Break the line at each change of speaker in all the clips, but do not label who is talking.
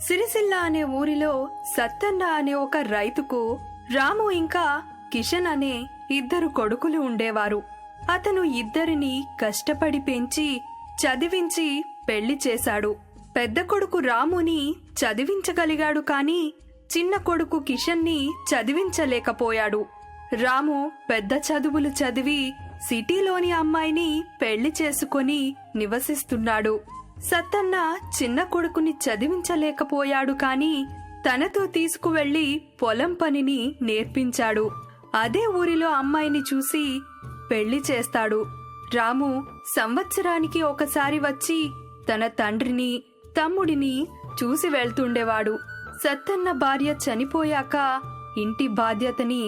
సిరిసిల్ల అనే ఊరిలో సత్తన్న అనే ఒక రైతుకు రాము ఇంకా కిషన్ అనే ఇద్దరు కొడుకులు ఉండేవారు. అతను ఇద్దరిని కష్టపడి పెంచి చదివించి పెళ్లి చేశాడు. పెద్ద కొడుకు రాముని చదివించగలిగాడు, కాని చిన్న కొడుకు కిషన్ని చదివించలేకపోయాడు. రాము పెద్ద చదువులు చదివి సిటీలోని అమ్మాయిని పెళ్లి చేసుకొని నివసిస్తున్నాడు. సత్తన్న చిన్న కొడుకుని చదివించలేకపోయాడు, కాని తనతో తీసుకువెళ్లి పొలం పనిని నేర్పించాడు. అదే ఊరిలో అమ్మాయిని చూసి పెళ్లి చేస్తాడు. రాము సంవత్సరానికి ఒకసారి వచ్చి తన తండ్రిని తమ్ముడిని చూసి వెళ్తుండేవాడు. సత్తన్న భార్య చనిపోయాక ఇంటి బాధ్యతని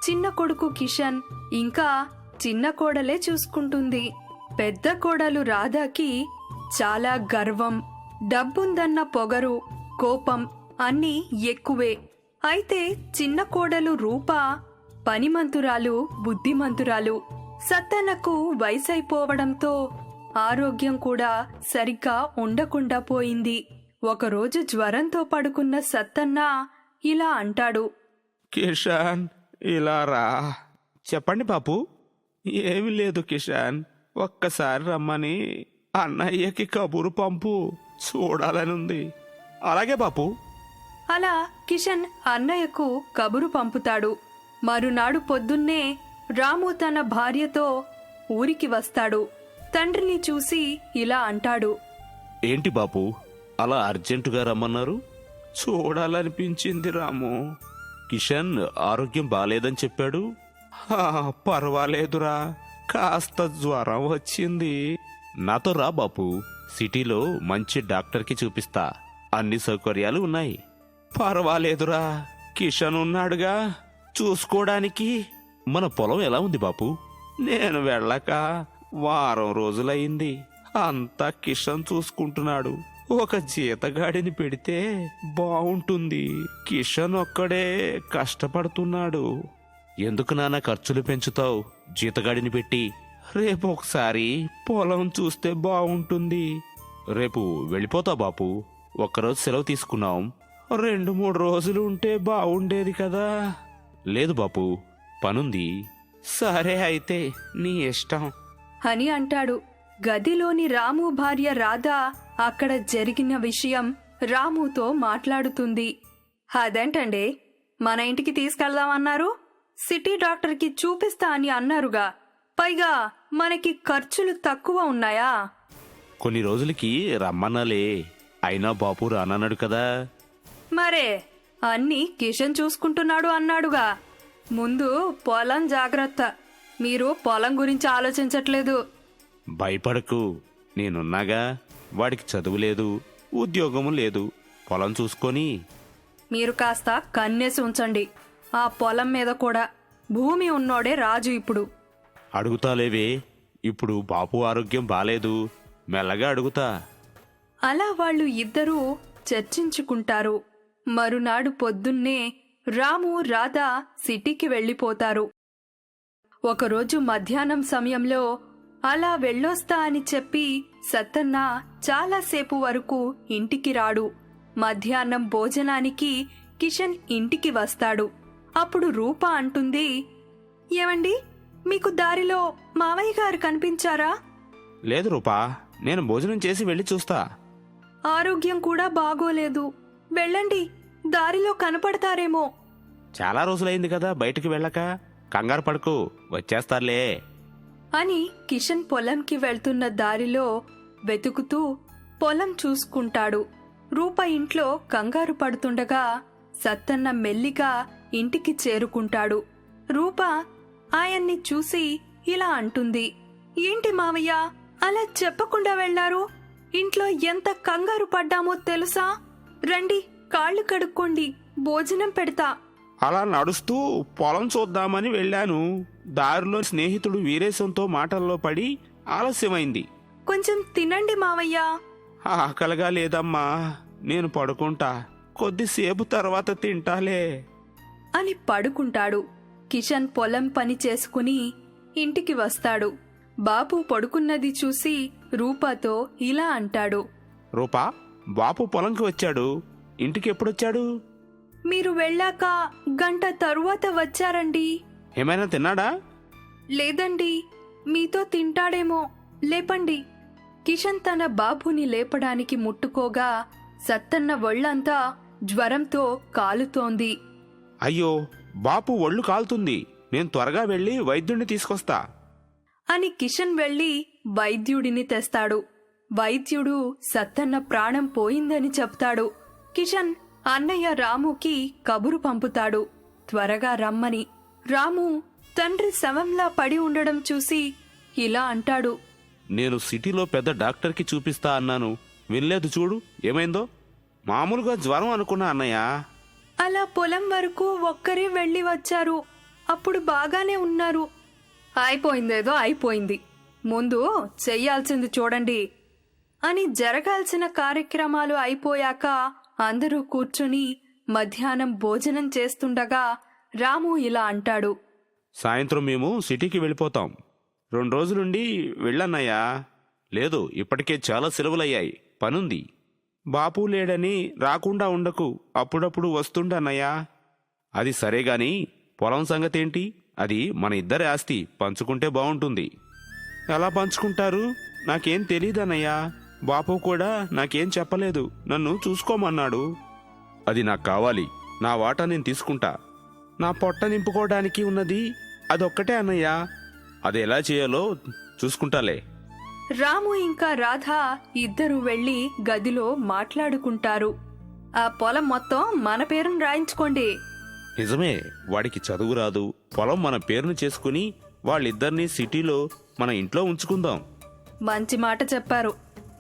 చిన్న కొడుకు కిషన్ ఇంకా చిన్న కోడలే చూసుకుంటుంది. పెద్ద కోడలు రాధాకి చాలా గర్వం, డబ్బుందన్న పొగరు, కోపం అన్నీ ఎక్కువే. అయితే చిన్న కోడలు రూప పనిమంతురాలు, బుద్ధిమంతురాలు. సత్తన్నకు వయసైపోవడంతో ఆరోగ్యం కూడా సరిగ్గా ఉండకుండా పోయింది. ఒకరోజు జ్వరంతో పడుకున్న సత్తన్న ఇలా అంటాడు.
కిషన్, ఇలా రా. చెప్పండి బాపు. ఏమీ లేదు కిషన్, ఒక్కసారి రమ్మని అన్నయ్యకి కబురు పంపు, చూడాలనుంది. అలాగే బాపు.
అలా కిషన్ అన్నయ్యకు కబురు పంపుతాడు. మరునాడు పొద్దున్నే రాము తన భార్యతో ఊరికి వస్తాడు. తండ్రిని చూసి ఇలా అంటాడు.
ఏంటి బాపు, అలా అర్జెంటుగా రమ్మన్నారు? చూడాలనిపించింది రాము. కిషన్ ఆరోగ్యం బాలేదని చెప్పాడు. పర్వాలేదురా, కాస్త జ్వరం వచ్చింది. నాతో రా బాపు, సిటీలో మంచి డాక్టర్కి చూపిస్తా, అన్ని సౌకర్యాలు ఉన్నాయి. పర్వాలేదురా, కిషన్ ఉన్నాడుగా చూసుకోవడానికి. మన పొలం ఎలా ఉంది బాపు? నేను వెళ్ళక వారం రోజులయ్యింది. అంతా కిషన్ చూసుకుంటున్నాడు. ఒక జీతగాడిని పెడితే బావుంటుంది. కిషన్ ఒక్కడే కష్టపడుతున్నాడు. ఎందుకు నాన్న ఖర్చులు పెంచుతావు జీతగాడిని పెట్టి? రేపు ఒకసారి పొలం చూస్తే బావుంటుంది. రేపు వెళ్ళిపోతా బాపు. ఒక్కరోజు సెలవు తీసుకున్నాం, 2-3 రోజులు ఉంటే బావుండేది కదా. లేదు బాపు, పనుంది. సరే అయితే నీ ఇష్టం
అని అంటాడు. గదిలోని రాము భార్య రాధ అక్కడ జరిగిన విషయం రాముతో మాట్లాడుతుంది. అదేంటండి, మన ఇంటికి తీసుకెళ్దామన్నారు, సిటీ డాక్టర్కి చూపిస్తా అని అన్నారుగా, పైగా మనకి ఖర్చులు తక్కువ ఉన్నాయా?
కొన్ని రోజులకి రమ్మన్నాలే, అయినా బాపు రానన్నాడు కదా.
మరే అన్నీ కిషన్ చూసుకుంటున్నాడు అన్నాడుగా. ముందు పొలం జాగ్రత్త. మీరు పొలం గురించి ఆలోచించట్లేదు.
భయపడకు, నేనున్నాగా. వాడికి చదువు లేదు, ఉద్యోగము లేదు. పొలం చూసుకొని
మీరు కాస్త కన్నేసి ఉంచండి. ఆ పొలం మీద కూడా. భూమి ఉన్నోడే రాజు ఇప్పుడు.
అడుగుతాలేవే, ఇప్పుడు బాపు ఆరోగ్యం బాలేదు, మెల్లగా అడుగుతా.
అలా వాళ్ళు ఇద్దరూ చర్చించుకుంటారు. మరునాడు పొద్దున్నే రాము రాధ సిటీకి వెళ్ళిపోతారు. ఒకరోజు మధ్యాహ్నం సమయంలో అలా వెళ్ళొస్తా అని చెప్పి సత్తన్న చాలాసేపు వరకు ఇంటికి రాడు. మధ్యాహ్నం భోజనానికి కిషన్ ఇంటికి వస్తాడు. అప్పుడు రూప అంటుంది, ఏమండి, మీకు దారిలో మావయ్య గారు కనిపించారా?
లేదు రూపా, నేను భోజనం చేసి వెళ్ళి చూస్తా.
ఆరోగ్యం కూడా బాగోలేదు, వెళ్ళండి, దారిలో కనపడతారేమో.
చాలా రోజులైంది కదా బయటికి వెళ్ళక, కంగారు పడుకు, వచ్చేస్తారులే
అని కిషన్ పొలంకి వెళ్తున్న దారిలో వెతుకుతూ పొలం చూసుకుంటాడు. రూప ఇంట్లో కంగారు పడుతుండగా సత్తన్న మెల్లిగా ఇంటికి చేరుకుంటాడు. రూప ఆయన్ని చూసి ఇలా అంటుంది, ఏంటి మావయ్య, అలా చెప్పకుండా వెళ్లారు? ఇంట్లో ఎంత కంగారు పడ్డామో తెలుసా? రండి, కాళ్ళు కడుక్కోండి, భోజనం పెడతా.
అలా నడుస్తూ పొలం చూద్దామని వెళ్ళాను. దారిలో స్నేహితుడు వీరేశంతో మాటల్లో పడి ఆలస్యమైంది.
కొంచెం తినండి మావయ్య.
ఆకలిగా లేదమ్మా, నేను పడుకుంటా, కొద్దిసేపు తర్వాత తింటాలే
అని పడుకుంటాడు. కిషన్ పొలం పని చేసుకుని ఇంటికి వస్తాడు. బాపు పడుకున్నది చూసి రూపాతో ఇలా అంటాడు,
రూపా, బాపు పొలంకి వచ్చాడు, ఇంటికి ఎప్పుడొచ్చాడు?
మీరు వెళ్ళాక గంట తరువాత వచ్చారండి.
ఏమైనా తిన్నాడా?
లేదండి, మీతో తింటాడేమో. లేపండి. కిషన్ తన బాబుని లేపడానికి ముట్టుకోగా సత్తన్న ఒళ్ళంతా జ్వరంతో కాలుతోంది.
అయ్యో, బాపు ఒళ్ళు కాలుతుంది. నేను త్వరగా వెళ్ళి వైద్యుణ్ణి తీసుకొస్తా
అని కిషన్ వెళ్లి వైద్యుడిని తెస్తాడు. వైద్యుడు సత్తన్న ప్రాణం పోయిందని చెప్తాడు. కిషన్ అన్నయ్య రాముకి కబురు పంపుతాడు, త్వరగా రమ్మని. రాము తండ్రి శవంలా పడి ఉండడం చూసి ఇలా అంటాడు.
నేను సిటీలో పెద్ద డాక్టర్కి చూపిస్తా అన్నాను, వినలేదు. చూడు ఏమైందో. మామూలుగా జ్వరం అనుకున్నా అన్నయ్య.
అలా పొలం వరకు ఒక్కరే వెళ్లి వచ్చారు. అప్పుడు బాగానే ఉన్నారు. అయిపోయిందేదో అయిపోయింది, ముందు చెయ్యాల్సింది చూడండి అని జరగాల్సిన కార్యక్రమాలు అయిపోయాక అందరూ కూర్చుని మధ్యాహ్నం భోజనం చేస్తుండగా రాము ఇలా అంటాడు.
సాయంత్రం మేము సిటీకి వెళ్ళిపోతాం. 2 రోజులుండి వెళ్ళన్నయ్యా. లేదు, ఇప్పటికే చాలా సెలవులయ్యాయి, పనుంది. బాపు లేడని రాకుండా ఉండకు, అప్పుడప్పుడు వస్తుండన్నయ్యా. అది సరేగాని పొలం సంగతేంటి? అది మన ఇద్దరి ఆస్తి, పంచుకుంటే బావుంటుంది. ఎలా పంచుకుంటారు? నాకేం తెలీదన్నయ్యా. బాపు కూడా నాకేం చెప్పలేదు, నన్ను చూసుకోమన్నాడు. అది నాకు కావాలి, నా వాటా నేను తీసుకుంటా. నా పొట్ట నింపుకోవడానికి ఉన్నది అదొక్కటే అన్నయ్యా. అది ఎలా చేయాలో చూసుకుంటాలే.
రాము ఇంకా రాధ ఇద్దరూ వెళ్లి గదిలో మాట్లాడుకుంటారు. ఆ పొలం మొత్తం మన పేరును రాయించుకోండి.
నిజమే, వాడికి చదువు రాదు. పొలం మన పేరును చేసుకుని వాళ్ళిద్దరినీ సిటీలో మన ఇంట్లో ఉంచుకుందాం.
మంచి మాట చెప్పారు.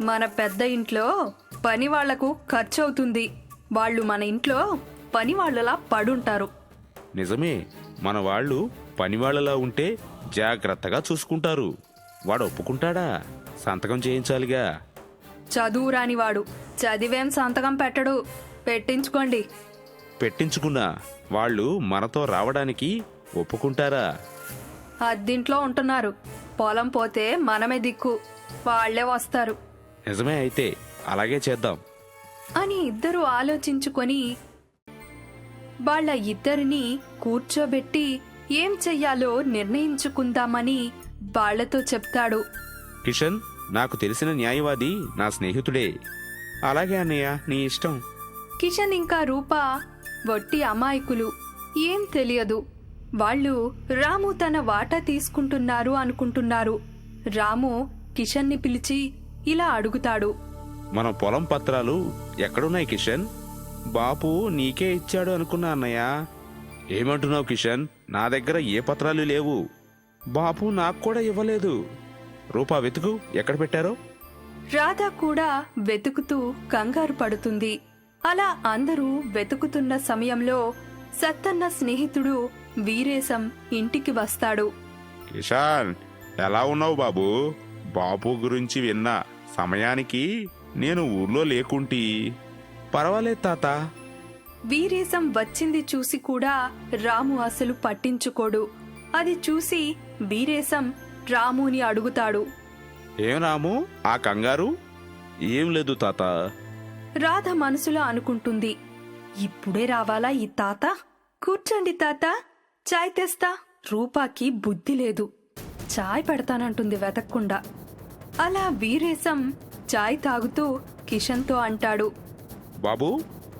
మన పెద్ద ఇంట్లో పని వాళ్లకు ఖర్చవుతుంది. వాళ్ళు మన ఇంట్లో పని వాళ్లలా పడుంటారు.
నిజమే, మన వాళ్ళు పనివాళ్లలా ఉంటే జాగ్రత్తగా చూసుకుంటారు. వాడు ఒప్పుకుంటాడా? సంతకం చేయించాలిగా.
చదువు రానివాడు చదివేం సంతకం పెట్టడు. పెట్టించుకోండి.
పెట్టించుకున్నా వాళ్ళు మనతో రావడానికి ఒప్పుకుంటారా?
అద్దింట్లో ఉంటున్నారు, పొలం పోతే మనమే దిక్కు, వాళ్లే వస్తారు.
నిజమే, అయితే అలాగే చేద్దాం
అని ఇద్దరు ఆలోచించుకొని వాళ్ళ ఇద్దరిని కూర్చోబెట్టి ఏం చెయ్యాలో నిర్ణయించుకుందామని వాళ్లతో చెప్తాడు.
కిషన్, నాకు తెలిసిన న్యాయవాది నా స్నేహితుడే. అలాగే అన్నయ్య, నీ ఇష్టం.
కిషన్ ఇంకా రూప వట్టి అమాయకులు, ఏం తెలియదు. వాళ్ళు రాము తన వాటా తీసుకుంటున్నారు అనుకుంటున్నారు. రాము కిషన్ని పిలిచి ఇలా అడుగుతాడు.
మన పొలం పత్రాలు ఎక్కడున్నాయి కిషన్? బాపు నీకే ఇచ్చాడు అనుకున్నా అన్నయ్య. ఏమంటున్నావు కిషన్? నా దగ్గర ఏ పత్రాలు లేవు. బాపు నాకు కూడా ఇవ్వలేదు. రూపా, వెతుకు, ఎక్కడ పెట్టారో.
రాధ కూడా వెతుకుతూ కంగారు పడుతుంది. అలా అందరూ వెతుకుతున్న సమయంలో సత్తన్న స్నేహితుడు వీరేశం ఇంటికి వస్తాడు.
కిషన్, ఎలా ఉన్నావు బాబు? బాపు గురించి విన్నా. సమయానికి నేను ఊర్లో లేకుంటి. పర్వాలేదు తాత.
వీరేశం వచ్చింది చూసి కూడా రాము అసలు పట్టించుకోడు. అది చూసి వీరేశం రాముని అడుగుతాడు.
ఏం రాము, ఆ కంగారు? ఏం లేదు తాత.
రాధ మనసులో అనుకుంటుంది, ఇప్పుడే రావాలా ఈ తాత? కూర్చోండి తాత, చాయ్ తెస్తా. రూపాకి బుద్ధి లేదు, చాయ్ పెడతానంటుంది వెతక్కుండా. అలా వీరేశం చాయ్ తాగుతూ కిషన్తో అంటాడు.
బాబు,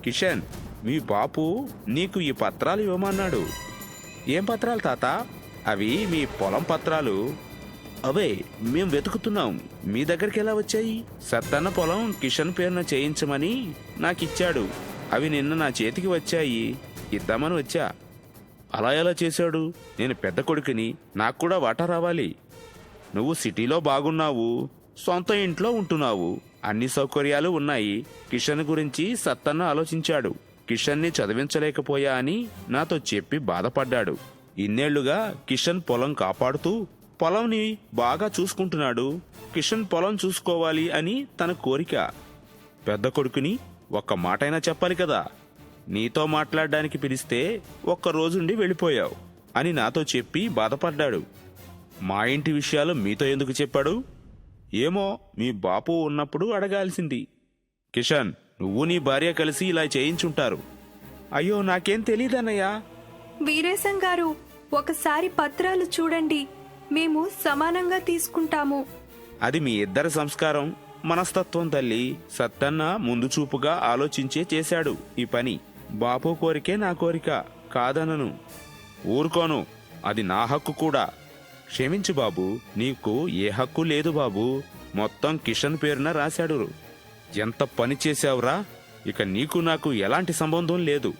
కిషన్, మీ బాపు నీకు ఈ పత్రాలు ఇవ్వమన్నాడు. ఏం పత్రాలు తాత? అవి మీ పొలం పత్రాలు. అవే మేం వెతుకుతున్నాం. మీ దగ్గరికి ఎలా వచ్చాయి? సత్తన్న పొలం కిషన్ పేరున చేయించమని నాకిచ్చాడు. అవి నిన్న నా చేతికి వచ్చాయి, ఇద్దామని వచ్చా. అలా ఎలా చేశాడు? నేను పెద్ద కొడుకుని, నాకు కూడా వాటా రావాలి. నువ్వు సిటీలో బాగున్నావు, సొంత ఇంట్లో ఉంటున్నావు, అన్ని సౌకర్యాలు ఉన్నాయి. కిషన్ గురించి సత్తన్న ఆలోచించాడు. కిషన్ని చదివించలేకపోయా అని నాతో చెప్పి బాధపడ్డాడు. ఇన్నేళ్లుగా కిషన్ పొలం కాపాడుతూ పొలంని బాగా చూసుకుంటున్నాడు. కిషన్ పొలం చూసుకోవాలి అని తన కోరిక. పెద్ద కొడుకుని ఒక్క మాటైనా చెప్పాలి కదా. నీతో మాట్లాడడానికి పిలిస్తే ఒక్కరోజుండి వెళ్ళిపోయావు అని నాతో చెప్పి బాధపడ్డాడు. మా ఇంటి విషయాలు మీతో ఎందుకు చెప్పాడు? ఏమో, మీ బాపు ఉన్నప్పుడు అడగాల్సింది. కిషన్, నువ్వు నీ భార్య కలిసి ఇలా చేయించుంటారు. అయ్యో నాకేం తెలీదన్నయ్యా.
వీరేశం గారు, ఒకసారి పత్రాలు చూడండి, మేము సమానంగా తీసుకుంటాము.
అది మీ ఇద్దరి సంస్కారం, మనస్తత్వం తల్లి. సత్తన్న ముందు చూపుగా ఆలోచించే చేశాడు ఈ పని. బాపు కోరికే నా కోరిక, కాదనను. ఊరుకోను, అది నా హక్కు కూడా. క్షమించు బాబు, నీకు ఏ హక్కు లేదు బాబు. మొత్తం కిషన్ పేరున రాశాడు. ఎంత పని చేశావురా. ఇక నీకు నాకు ఎలాంటి సంబంధం లేదు.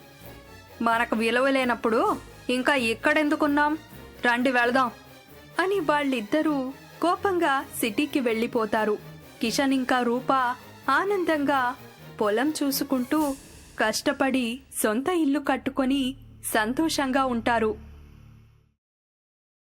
మనకు విలువ లేనప్పుడు ఇంకా ఇక్కడెందుకున్నాం, రండి వెళదాం అని వాళ్ళిద్దరూ కోపంగా సిటీకి వెళ్ళిపోతారు. కిషన్ ఇంకా రూప ఆనందంగా పొలం చూసుకుంటూ కష్టపడి సొంత ఇల్లు కట్టుకొని సంతోషంగా ఉంటారు.